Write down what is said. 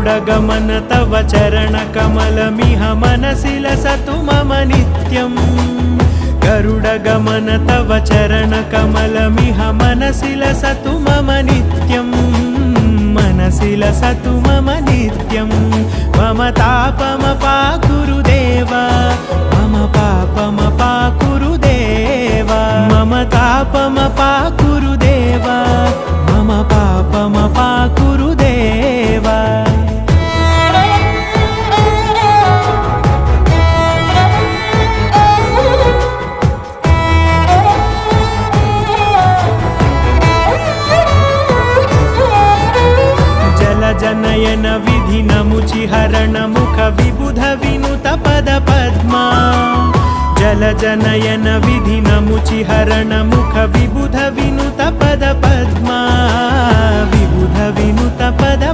गरुडगमन तव चरणकमलमिह मनसि लसतु मम नित्यम् गरुडगमन तव चरणकमलमिह मनसि लसतु मम नित्यम् मनसि लसतु मम नित्यम् मम तापमपाकुरु देव मम पापमपाकुरु देव मम तापमपाकुरु देव मम पापमपाकुरु देव जनयन विधिनमुचिहरण मुख विबुध विनुत पद पद्मा जल जनयन विधिनमुचिहरण मुख विबुध विनुत पद पद्मा विबुध विनुत पद